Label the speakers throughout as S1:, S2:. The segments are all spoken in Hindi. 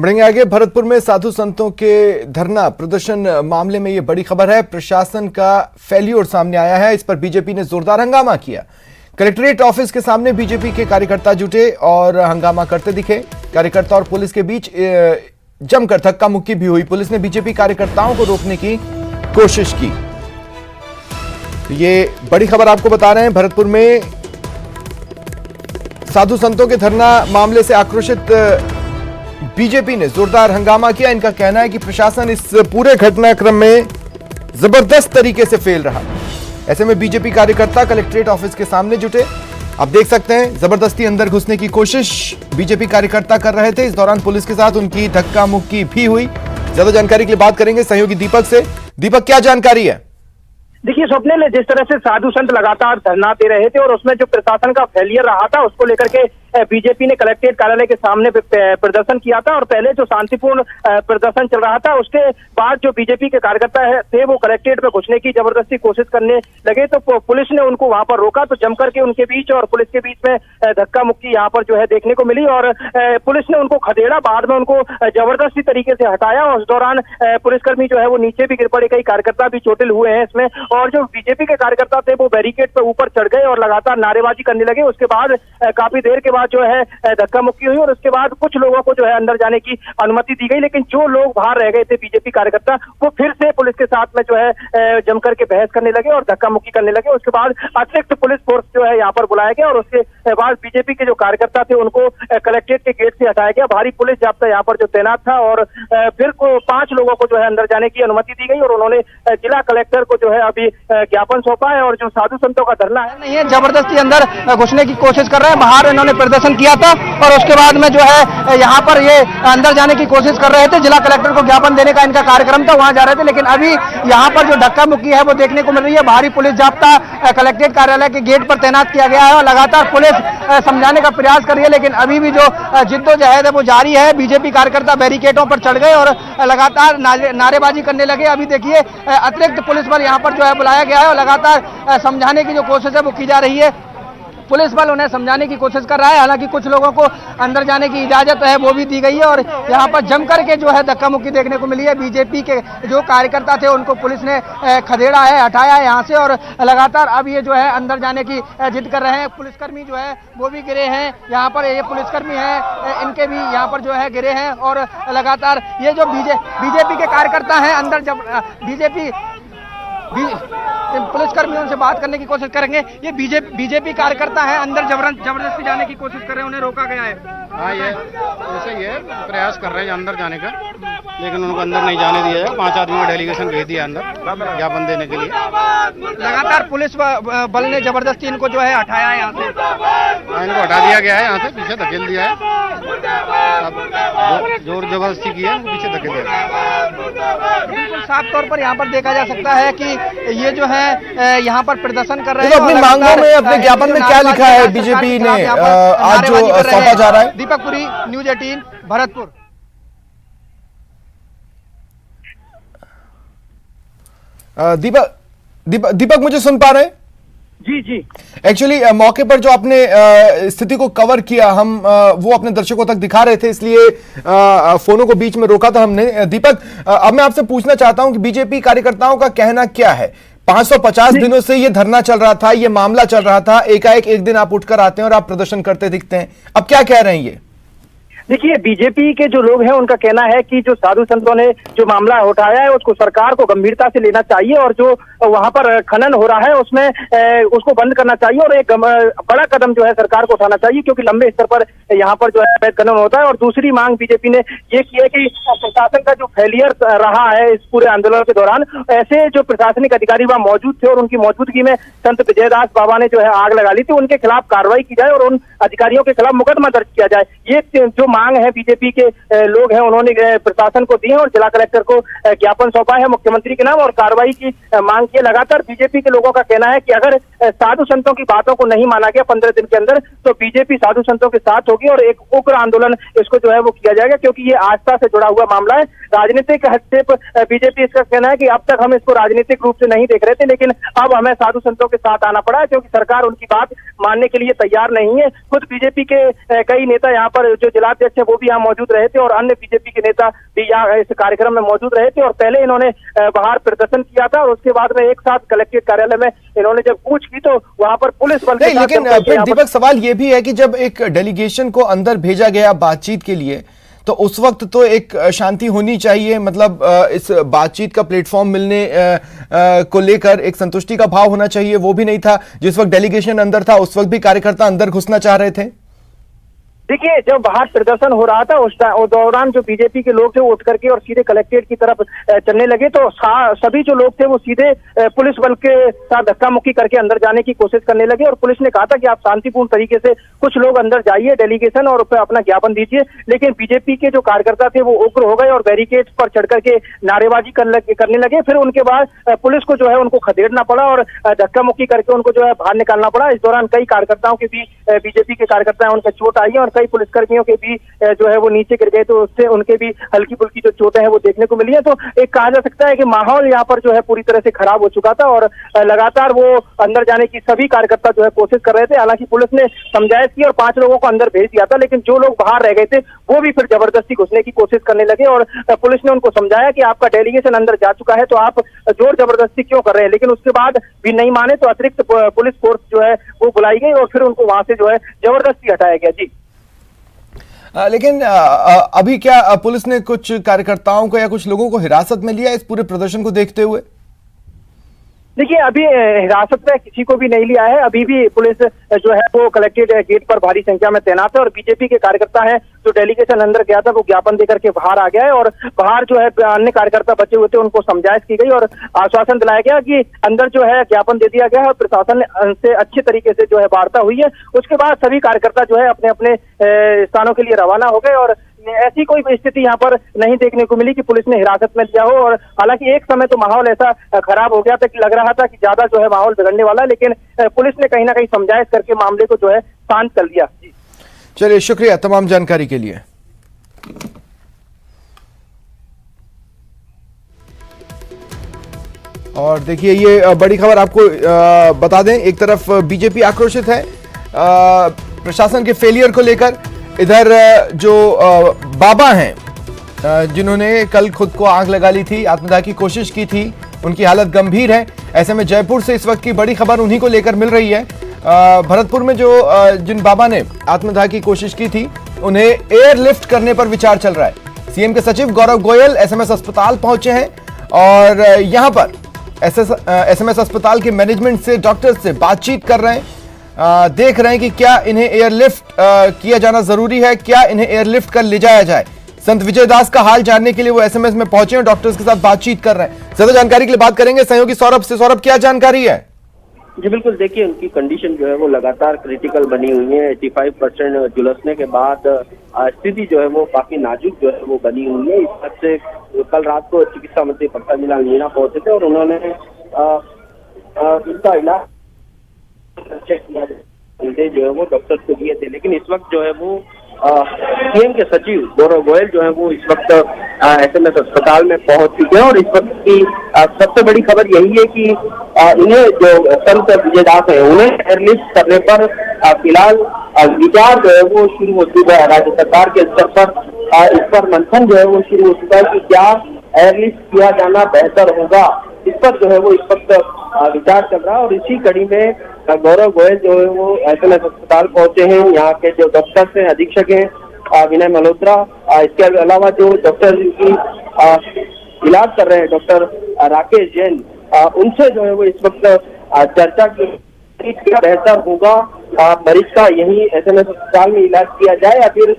S1: बढ़ेंगे आगे। भरतपुर में साधु संतों के धरना प्रदर्शन मामले में ये बड़ी खबर है। प्रशासन का फेल्योर सामने आया है। इस पर बीजेपी ने जोरदार हंगामा किया। कलेक्ट्रेट ऑफिस के सामने बीजेपी के कार्यकर्ता जुटे और हंगामा करते दिखे। कार्यकर्ता और पुलिस के बीच जमकर धक्का मुक्की भी हुई। पुलिस ने बीजेपी कार्यकर्ताओं को रोकने की कोशिश की। ये बड़ी खबर आपको बता रहे हैं। भरतपुर में साधु संतों के धरना मामले से आक्रोशित बीजेपी ने जोरदार हंगामा किया। इनका कहना है कि प्रशासन इस पूरे घटनाक्रम में जबरदस्त तरीके से फेल रहा। ऐसे में बीजेपी कार्यकर्ता कलेक्ट्रेट ऑफिस के सामने जुटे। आप देख सकते हैं जबरदस्ती अंदर घुसने की कोशिश बीजेपी कार्यकर्ता कर रहे थे। इस दौरान पुलिस के साथ उनकी धक्का मुक्की भी हुई। ज्यादा जानकारी के लिए बात करेंगे सहयोगी दीपक से। दीपक, क्या जानकारी है?
S2: देखिए स्वप्निल, जिस तरह से साधु संत लगातार धरना दे रहे थे और उसमें जो प्रशासन का फेलियर रहा था उसको लेकर के बीजेपी ने कलेक्ट्रेट कार्यालय के सामने प्रदर्शन किया था। और पहले जो शांतिपूर्ण प्रदर्शन चल रहा था उसके बाद जो बीजेपी के कार्यकर्ता थे वो कलेक्ट्रेट में घुसने की जबरदस्ती कोशिश करने लगे, तो पुलिस ने उनको वहां पर रोका। तो जमकर के उनके बीच और पुलिस के बीच में धक्का मुक्की यहाँ पर जो है देखने को मिली और पुलिस ने उनको खदेड़ा। बाद में उनको जबरदस्ती तरीके से हटाया और उस दौरान पुलिसकर्मी जो है वो नीचे भी गिर पड़े। कई कार्यकर्ता भी चोटिल हुए हैं इसमें। और जो बीजेपी के कार्यकर्ता थे वो बैरिकेड पर ऊपर चढ़ गए और लगातार नारेबाजी करने लगे। उसके बाद काफी देर के बाद जो है धक्का मुक्की हुई और उसके बाद कुछ लोगों को जो है अंदर जाने की अनुमति दी गई। लेकिन जो लोग बाहर रह गए थे बीजेपी कार्यकर्ता, वो फिर से पुलिस के साथ में जो है जमकर के बहस करने लगे और धक्का मुक्की करने लगे। उसके बाद अतिरिक्त पुलिस फोर्स जो है यहाँ पर बुलाया गया और उसके बाद बीजेपी के जो कार्यकर्ता थे उनको कलेक्ट्रेट के गेट से हटाया गया। भारी पुलिस जाब्ता यहाँ पर जो तैनात था और फिर 5 लोगों को जो है अंदर जाने की अनुमति दी गई और उन्होंने जिला कलेक्टर को जो है अभी ज्ञापन सौंपा है। और जो साधु संतों का धरना है
S3: नहीं है, जबरदस्ती अंदर घुसने की कोशिश कर रहे हैं। बाहर इन्होंने प्रदर्शन किया था और उसके बाद में जो है यहाँ पर ये अंदर जाने की कोशिश कर रहे थे। जिला कलेक्टर को ज्ञापन देने का इनका कार्यक्रम था, वहां जा रहे थे। लेकिन अभी यहाँ पर जो धक्का मुक्की है वो देखने को मिल रही है। भारी पुलिस जाब्ता कलेक्ट्रेट कार्यालय के गेट पर तैनात किया गया है और लगातार पुलिस समझाने का प्रयास कर रही है। लेकिन अभी भी जो जिद्दोजहद है वो जारी है। बीजेपी कार्यकर्ता बैरिकेडों पर चढ़ गए और लगातार नारेबाजी करने लगे। अभी देखिए अतिरिक्त पुलिस बल यहाँ पर जो है बुलाया गया है और लगातार समझाने की जो कोशिश है वो की जा रही है। पुलिस बल उन्हें समझाने की कोशिश कर रहा है। हालांकि कुछ लोगों को अंदर जाने की इजाजत है वो भी दी गई है और यहाँ पर जमकर के जो है धक्का मुक्की देखने को मिली है। बीजेपी के जो कार्यकर्ता थे उनको पुलिस ने खदेड़ा है, हटाया है यहाँ से और लगातार अब ये जो है अंदर जाने की जिद कर रहे हैं। पुलिसकर्मी जो है वो भी गिरे हैं। यहाँ पर ये पुलिसकर्मी हैं, इनके भी यहाँ पर जो है गिरे हैं और लगातार ये जो बीजेपी के कार्यकर्ता हैं अंदर जब बीजेपी पुलिसकर्मियों से बात करने की कोशिश करेंगे। ये बीजेपी कार्यकर्ता है, अंदर जबरदस्ती जाने की कोशिश कर रहे हैं, उन्हें रोका गया है।
S4: हाँ, ये ऐसे ही है, प्रयास कर रहे हैं अंदर जाने का, लेकिन उनको अंदर नहीं जाने दिया है। 5 आदमियों का डेलीगेशन भेज दिया अंदर ज्ञापन देने के लिए।
S3: लगातार पुलिस बल ने जबरदस्ती इनको जो है हटाया है यहाँ से।
S4: इनको हटा दिया गया है, यहाँ से पीछे धकेल दिया है। अब जोर जबरदस्ती की है, पीछे धकेल दिया।
S3: बिल्कुल साफ तौर पर यहाँ पर देखा जा सकता है कि ये जो है यहाँ पर प्रदर्शन कर रहे हैं।
S1: अपनी मांगों में, अपने ज्ञापन में क्या लिखा है बीजेपी ने आज जो सौंपा जा रहा है?
S3: दीपक पुरी, न्यूज 18 भरतपुर।
S1: दीपक मुझे सुन पा रहे हैं?
S2: जी जी।
S1: एक्चुअली मौके पर जो आपने स्थिति को कवर किया, हम वो अपने दर्शकों तक दिखा रहे थे, इसलिए फोनों को बीच में रोका था हमने। दीपक, अब मैं आपसे पूछना चाहता हूं कि बीजेपी कार्यकर्ताओं का कहना क्या है? 550 दिनों से ये धरना चल रहा था, ये मामला चल रहा था, एकाएक एक दिन आप उठकर आते हैं और आप प्रदर्शन करते दिखते हैं। अब क्या कह रहे हैं ये?
S2: देखिए बीजेपी के जो लोग हैं उनका कहना है कि जो साधु संतों ने जो मामला उठाया है उसको सरकार को गंभीरता से लेना चाहिए और जो वहां पर खनन हो रहा है उसमें उसको बंद करना चाहिए और एक बड़ा कदम जो है सरकार को उठाना चाहिए, क्योंकि लंबे स्तर पर यहाँ पर जो है अवैध खनन होता है। और दूसरी मांग बीजेपी ने ये की है कि प्रशासन का जो फेलियर रहा है इस पूरे आंदोलन के दौरान, ऐसे जो प्रशासनिक अधिकारी वहां मौजूद थे और उनकी मौजूदगी में संत विजयदास बाबा ने जो है आग लगा ली थी, उनके खिलाफ कार्रवाई की जाए और उन अधिकारियों के खिलाफ मुकदमा दर्ज किया जाए। ये जो मांग है बीजेपी के लोग हैं उन्होंने प्रशासन को दी है और जिला कलेक्टर को ज्ञापन सौंपा है मुख्यमंत्री के नाम और कार्रवाई की मांग की है। लगातार बीजेपी के लोगों का कहना है कि अगर साधु संतों की बातों को नहीं माना गया 15 दिन के अंदर, तो बीजेपी साधु संतों के साथ होगी और एक उग्र आंदोलन इसको जो है वो किया जाएगा, क्योंकि ये आस्था से जुड़ा हुआ मामला है। राजनीतिक हस्तक्षेप बीजेपी इसका कहना है कि अब तक हम इसको राजनीतिक रूप से नहीं देख रहे थे, लेकिन अब हमें साधु संतों के साथ आना पड़ा है क्योंकि सरकार उनकी बात मानने के लिए तैयार नहीं है। खुद बीजेपी के कई नेता यहाँ पर जो जिलाध्यक्ष अध्यक्ष है वो भी यहाँ मौजूद रहे थे और अन्य बीजेपी के नेता भी यहाँ इस कार्यक्रम में मौजूद रहे थे। और पहले इन्होंने बाहर प्रदर्शन किया था और उसके बाद में एक साथ कलेक्ट्रेट कार्यालय में इन्होंने जब कूच की तो वहां पर पुलिस बल के साथ।
S1: लेकिन फिर दीपक सवाल ये भी है कि जब एक डेलीगेशन को अंदर भेजा गया बातचीत के लिए तो उस वक्त तो एक शांति होनी चाहिए, मतलब इस बातचीत का प्लेटफॉर्म मिलने को लेकर एक संतुष्टि का भाव होना चाहिए, वो भी नहीं था। जिस वक्त डेलीगेशन अंदर था उस वक्त भी कार्यकर्ता अंदर घुसना चाह रहे थे।
S2: देखिए, जब बाहर प्रदर्शन हो रहा था उस दौरान जो बीजेपी के लोग थे वो उठ करके और सीधे कलेक्ट्रेट की तरफ चलने लगे तो सभी जो लोग थे वो सीधे पुलिस बल के साथ धक्का मुक्की करके अंदर जाने की कोशिश करने लगे और पुलिस ने कहा था कि आप शांतिपूर्ण तरीके से कुछ लोग अंदर जाइए डेलीगेशन और अपना ज्ञापन दीजिए। लेकिन बीजेपी के जो कार्यकर्ता थे वो उग्र हो गए और बैरिकेड पर चढ़ करके नारेबाजी करने लगे। फिर उनके बाद पुलिस को जो है उनको खदेड़ना पड़ा और धक्का मुक्की करके उनको जो है बाहर निकालना पड़ा। इस दौरान कई कार्यकर्ताओं के भी बीजेपी के कार्यकर्ता हैं उनके चोट आई है और कई पुलिसकर्मियों के भी जो है वो नीचे गिर गए तो उससे उनके भी हल्की फुल्की जो चोटें हैं वो देखने को मिली है। तो एक कहा जा सकता है कि माहौल यहाँ पर जो है पूरी तरह से खराब हो चुका था और लगातार वो अंदर जाने की सभी कार्यकर्ता जो है कोशिश कर रहे थे। हालांकि पुलिस ने समझाइश की और 5 लोगों को अंदर भेज दिया था, लेकिन जो लोग बाहर रह गए थे वो भी फिर जबरदस्ती घुसने की कोशिश करने लगे और पुलिस ने उनको समझाया कि आपका डेलीगेशन अंदर जा चुका है तो आप जोर जबरदस्ती क्यों कर रहे हैं। लेकिन उसके बाद भी नहीं माने तो अतिरिक्त पुलिस फोर्स जो है वो बुलाई गई और फिर उनको वहां से जो है जबरदस्ती हटाया गया। जी
S1: लेकिन अभी क्या पुलिस ने कुछ कार्यकर्ताओं को या कुछ लोगों को हिरासत में लिया इस पूरे प्रदर्शन को देखते हुए?
S2: देखिए, अभी हिरासत में किसी को भी नहीं लिया है। अभी भी पुलिस जो है वो कलेक्ट्रेट गेट पर भारी संख्या में तैनात है और बीजेपी के कार्यकर्ता हैं जो डेलीगेशन अंदर गया था वो ज्ञापन देकर के बाहर आ गया है और बाहर जो है अन्य कार्यकर्ता बचे हुए थे उनको समझाइश की गई और आश्वासन दिलाया गया कि अंदर जो है ज्ञापन दे दिया गया है और प्रशासन से अच्छे तरीके से जो है वार्ता हुई है। उसके बाद सभी कार्यकर्ता जो है अपने अपने स्थानों के लिए रवाना हो गए और ऐसी कोई स्थिति यहाँ पर नहीं देखने को मिली कि पुलिस ने हिरासत में लिया हो। और हालांकि एक समय तो माहौल ऐसा खराब हो गया था कि लग रहा था कि ज्यादा जो है माहौल बिगड़ने वाला, लेकिन पुलिस ने कहीं ना कहीं समझाइश करके मामले को जो है शांत कर लिया।
S1: चलिए, शुक्रिया तमाम जानकारी के लिए। और देखिए, ये बड़ी खबर आपको बता दें, एक तरफ बीजेपी आक्रोशित है प्रशासन के फेलियर को लेकर, इधर जो बाबा हैं जिन्होंने कल खुद को आग लगा ली थी, आत्मदाह की कोशिश की थी, उनकी हालत गंभीर है। ऐसे में जयपुर से इस वक्त की बड़ी खबर उन्हीं को लेकर मिल रही है। भरतपुर में जो जिन बाबा ने आत्मदाह की कोशिश की थी उन्हें एयरलिफ्ट करने पर विचार चल रहा है। सीएम के सचिव गौरव गोयल एसएमएस अस्पताल पहुंचे हैं और यहां पर एसएमएस अस्पताल के मैनेजमेंट से, डॉक्टर से बातचीत कर रहे हैं, देख रहे हैं कि क्या इन्हें एयरलिफ्ट किया जाना जरूरी है, क्या इन्हें एयरलिफ्ट कर ले जाया जाए। संत विजय दास का हाल जानने के लिए वो एसएमएस में पहुंचे हैं, डॉक्टर्स के साथ बातचीत कर रहे हैं। ज्यादा जानकारी के लिए बात करेंगे सहयोगी सौरभ से। सौरभ, क्या जानकारी है?
S5: जी बिल्कुल, देखिए उनकी कंडीशन जो है वो लगातार क्रिटिकल बनी हुई है। 85% झुलसने के बाद स्थिति जो है वो काफी नाजुक जो है वो बनी हुई है। इस बात से कल रात को चिकित्सा मंत्री प्रताप मीणा पहुंचे थे और उन्होंने इनका इलाज जो है वो डॉक्टर को दिए थे। लेकिन इस वक्त जो है वो सीएम के सचिव गौरव गोयल जो है वो इस वक्त एसएमएस अस्पताल में पहुंच चुके हैं और इस वक्त की सबसे बड़ी खबर यही है कि इन्हें जो संत विजय दास है उन्हें एयरलिफ्ट करने पर फिलहाल विचार जो है वो शुरू हो चुका है। राज्य सरकार के स्तर पर इस पर मंथन जो है वो शुरू हो चुका है कि क्या एयरलिफ्ट किया जाना बेहतर होगा। इस पर जो है वो इस वक्त विचार चल रहा है और इसी कड़ी में गौरव गोयल जो है वो एसएमएस अस्पताल पहुंचे हैं। यहाँ के जो डॉक्टर्स हैं, अधीक्षक हैं विनय मल्होत्रा, इसके अलावा जो डॉक्टर की इलाज कर रहे हैं डॉक्टर राकेश जैन, उनसे जो है वो इस वक्त चर्चा की क्या बेहतर होगा, मरीज का यही एसएमएस अस्पताल में इलाज किया जाए या फिर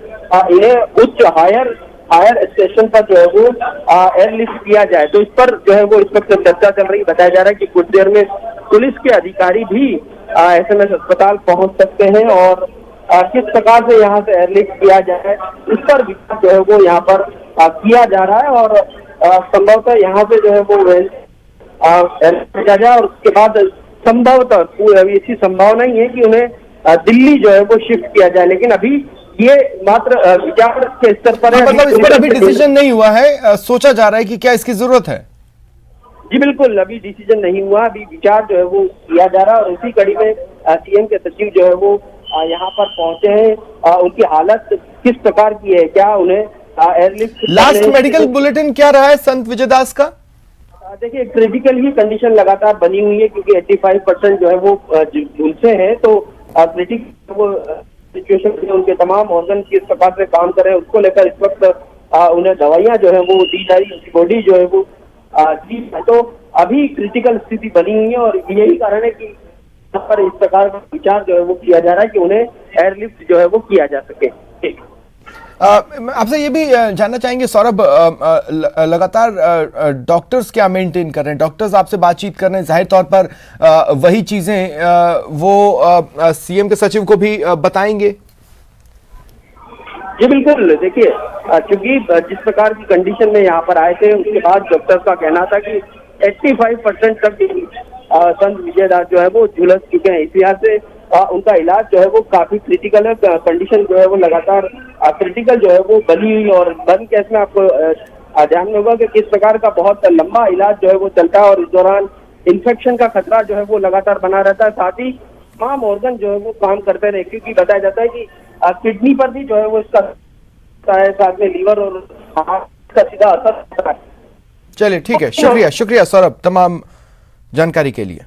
S5: इन्हें उच्च हायर स्टेशन पर जो है वो एयरलिफ्ट किया जाए। तो इस पर जो है वो इस वक्त चर्चा चल रही। बताया जा रहा है कि कुछ देर में पुलिस के अधिकारी भी एसएमएस अस्पताल पहुंच सकते हैं और किस प्रकार से यहाँ से एयरलिफ्ट किया जाए इस पर विचार जो है वो यहाँ पर किया जा रहा है और संभवतः यहाँ से जो है वो एयरलिफ्ट किया जाए और उसके बाद संभवतः अभी ऐसी संभावना ही है कि उन्हें दिल्ली जो है वो शिफ्ट किया जाए। लेकिन अभी ये मात्र विचार के स्तर पर है,
S1: मतलब इस पर अभी डिसीजन नहीं हुआ है, सोचा जा रहा है कि क्या इसकी जरूरत है।
S5: जी बिल्कुल, अभी डिसीजन नहीं हुआ, अभी विचार जो है वो किया जा रहा है और उसी कड़ी में सीएम के सचिव जो है वो यहाँ पर पहुंचे हैं। उनकी हालत किस प्रकार की है, क्या उन्हें एयरलिफ्ट।
S1: लास्ट मेडिकल बुलेटिन क्या रहा है संत विजयदास का?
S5: देखिए क्रिटिकल ही कंडीशन लगातार बनी हुई है, क्योंकि 85% जो है वो उनसे है, तो क्रिटिकल वो सिचुएशन में उनके तमाम ऑर्गन किस प्रकार से काम कर रहे हैं उसको लेकर इस वक्त उन्हें दवाइयां जो है वो दी जा रही, उनकी बॉडी जो है वो दी, तो अभी क्रिटिकल स्थिति बनी हुई है और यही कारण है कि यहाँ पर इस प्रकार का विचार जो है वो किया जा रहा है कि उन्हें एयरलिफ्ट जो है वो किया जा सके।
S1: आपसे ये भी जानना चाहेंगे सौरभ, लगातार डॉक्टर्स क्या मेंटेन कर रहे हैं? डॉक्टर्स आपसे बातचीत कर रहे हैं, जाहिर तौर पर वही चीजें वो सीएम के सचिव को भी बताएंगे।
S5: जी बिल्कुल, देखिए क्योंकि जिस प्रकार की कंडीशन में यहाँ पर आए थे उसके बाद डॉक्टर्स का कहना था कि 85% तक संत विजयदास जो है वो झुलस चुके हैं, इस लिहाज से उनका इलाज जो है वो काफी क्रिटिकल है, कंडीशन जो है वो लगातार क्रिटिकल जो है वो बनी हुई, और बन केस में आपको ध्यान में होगा कि किस प्रकार का बहुत लंबा इलाज जो है वो चलता है और इस दौरान इन्फेक्शन का खतरा जो है वो लगातार बना रहता है, साथ ही तमाम ऑर्गन जो है वो काम करते रहे, क्योंकि बताया जाता है कि किडनी पर भी जो है वो इसका साथ में लीवर और हार्ट का सीधा असर होता है।
S1: चलिए ठीक है, शुक्रिया सौरभ तमाम जानकारी के लिए।